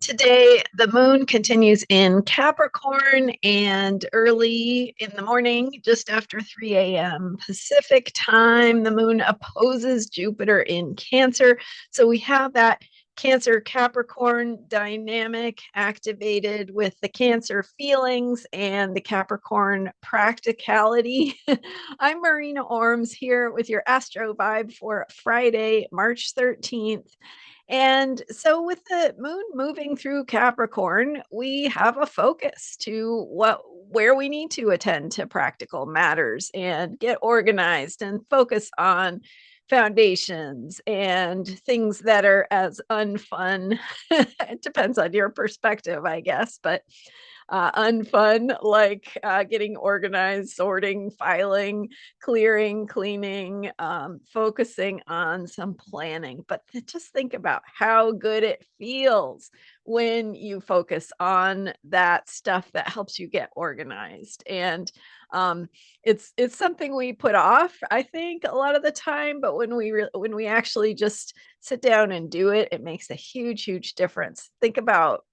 Today, the moon continues in Capricorn and early in the morning, just after 3 a.m. Pacific time, the moon opposes Jupiter in Cancer. So we have that Cancer Capricorn dynamic activated with the Cancer feelings and the Capricorn practicality. I'm Marina Orms here with your Astro vibe for Friday, March 13th. And so, with the moon moving through Capricorn, we have a focus to where we need to attend to practical matters and get organized and focus on foundations and things that are as unfun. It depends on your perspective, I guess, but unfun, like getting organized, sorting, filing, clearing, cleaning, focusing on some planning. But just think about how good it feels when you focus on that stuff that helps you get organized. And it's something we put off, I think, a lot of the time. But when we actually just sit down and do it, it makes a huge difference. Think about,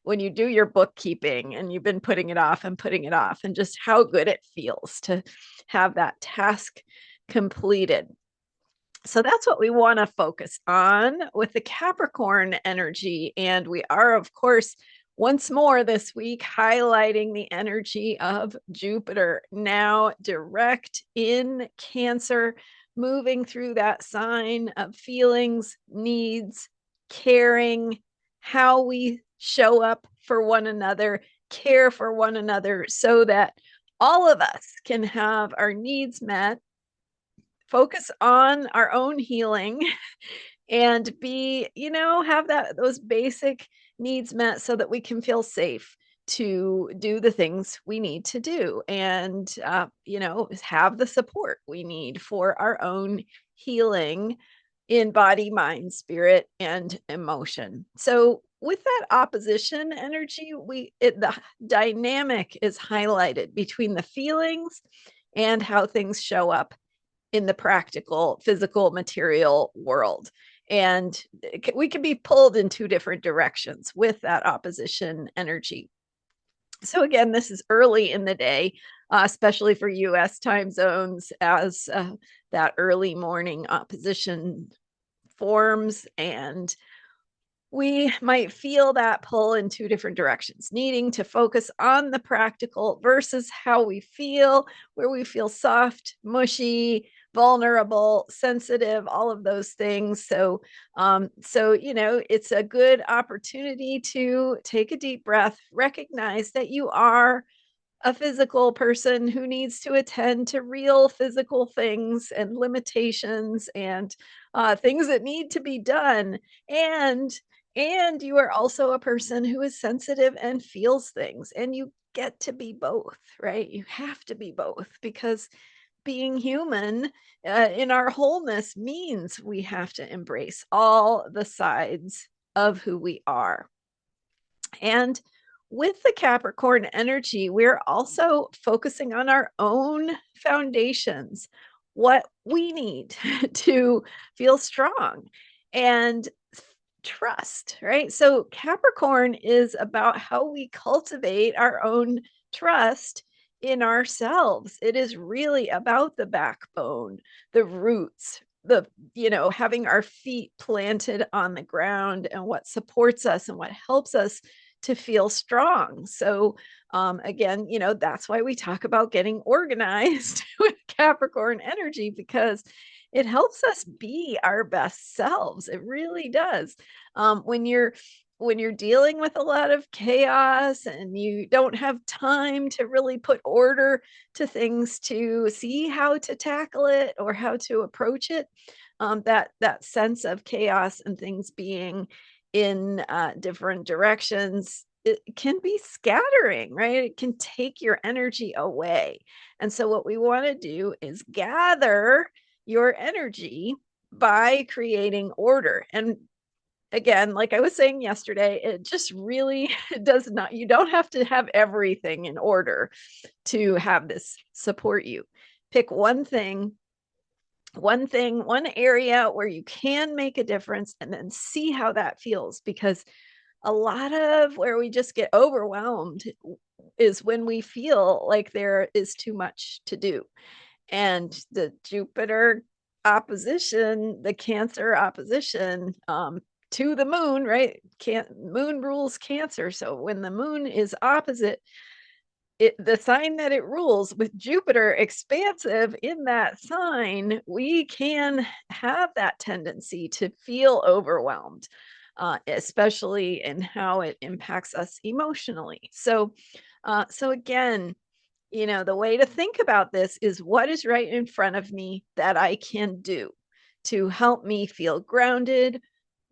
when you do your bookkeeping and you've been putting it off and putting it off, and just how good it feels to have that task completed. So that's what we want to focus on with the Capricorn energy. And we are, of course, once more this week highlighting the energy of Jupiter, now direct in Cancer, moving through that sign of feelings, needs, caring, how we show up for one another, care for one another, so that all of us can have our needs met, focus on our own healing, and have those basic needs met so that we can feel safe to do the things we need to do, and have the support we need for our own healing in body, mind, spirit, and emotion. So with that opposition energy, the dynamic is highlighted between the feelings and how things show up in the practical, physical, material world. And we can be pulled in two different directions with that opposition energy. So again, this is early in the day, especially for US time zones, as that early morning opposition forms, and we might feel that pull in two different directions, needing to focus on the practical versus how we feel, where we feel soft, mushy, vulnerable, sensitive, all of those things. So it's a good opportunity to take a deep breath, recognize that you are a physical person who needs to attend to real physical things and limitations and things that need to be done, and you are also a person who is sensitive and feels things, and you get to be both, right? You have to be both, because being human in our wholeness means we have to embrace all the sides of who we are. And with the Capricorn energy, we're also focusing on our own foundations, what we need to feel strong and trust, right? So, Capricorn is about how we cultivate our own trust in ourselves. It is really about the backbone, the roots, having our feet planted on the ground, and what supports us and what helps us to feel strong. So, again, that's why we talk about getting organized with Capricorn energy, because it helps us be our best selves. It really does. When you're dealing with a lot of chaos and you don't have time to really put order to things, to see how to tackle it or how to approach it, that sense of chaos and things being in different directions, it can be scattering, right? It can take your energy away. And so what we want to do is gather your energy by creating order. And again, like I was saying yesterday, it just really does not, you don't have to have everything in order to have this support you. Pick one thing, one area where you can make a difference, and then see how that feels. Because a lot of where we just get overwhelmed is when we feel like there is too much to do. And the Jupiter opposition, the Cancer opposition, to the moon, right? Moon rules Cancer. So when the moon is opposite the sign that it rules, with Jupiter expansive in that sign, we can have that tendency to feel overwhelmed, especially in how it impacts us emotionally. So again, the way to think about this is, what is right in front of me that I can do to help me feel grounded,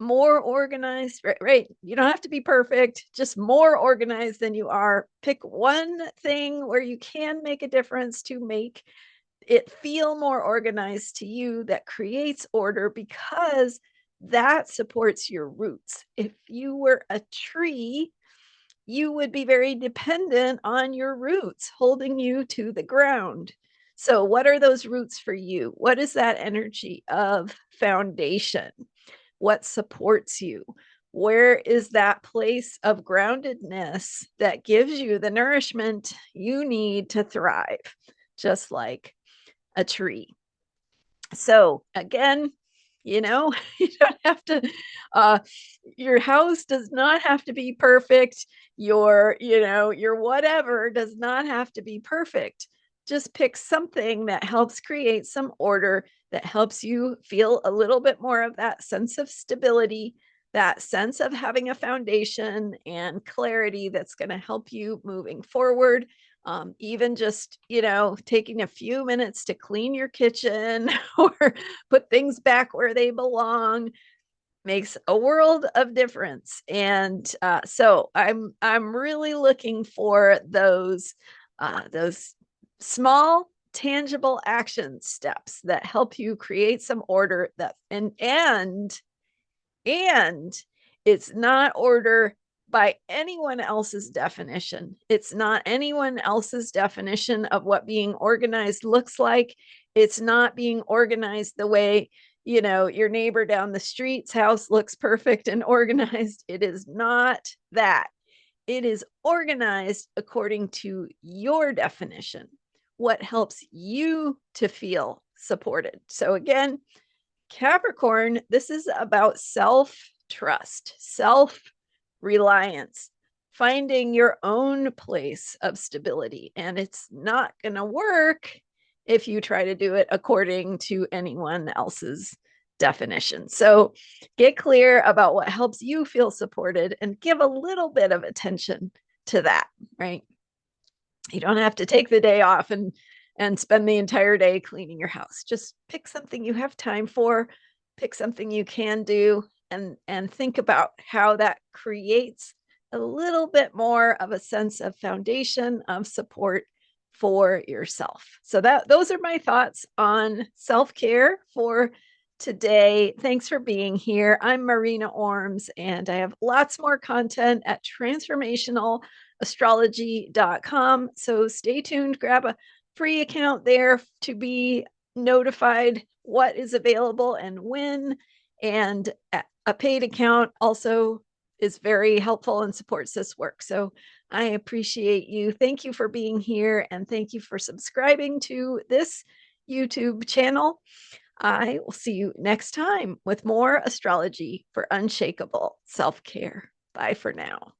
more organized, right? You don't have to be perfect, just more organized than you are. Pick one thing where you can make a difference to make it feel more organized to you, that creates order, because that supports your roots. If you were a tree, you would be very dependent on your roots holding you to the ground. So, what are those roots for you? What is that energy of foundation? What supports you? Where is that place of groundedness that gives you the nourishment you need to thrive, just like a tree? So, again, you don't have to, your house does not have to be perfect. Your whatever does not have to be perfect. Just pick something that helps create some order, that helps you feel a little bit more of that sense of stability, that sense of having a foundation and clarity that's going to help you moving forward. Even just, taking a few minutes to clean your kitchen or put things back where they belong makes a world of difference. And so I'm really looking for those small tangible action steps that help you create some order, that and it's not order by anyone else's definition. It's not anyone else's definition of what being organized looks like. It's not being organized the way, your neighbor down the street's house looks perfect and organized. It is not that. It is organized according to your definition, what helps you to feel supported. So again, Capricorn, this is about self-trust, self-reliance, finding your own place of stability. And it's not going to work if you try to do it according to anyone else's definition. So get clear about what helps you feel supported and give a little bit of attention to that, right? You don't have to take the day off and spend the entire day cleaning your house. Just pick something you have time for, pick something you can do, and think about how that creates a little bit more of a sense of foundation of support for yourself. So those are my thoughts on self-care for today. Thanks for being here. I'm Marina Orms, and I have lots more content at transformationalastrology.com. So stay tuned, grab a free account there to be notified what is available and when. And a paid account also is very helpful and supports this work. So I appreciate you. Thank you for being here, and thank you for subscribing to this YouTube channel. I will see you next time with more astrology for unshakable self-care. Bye for now.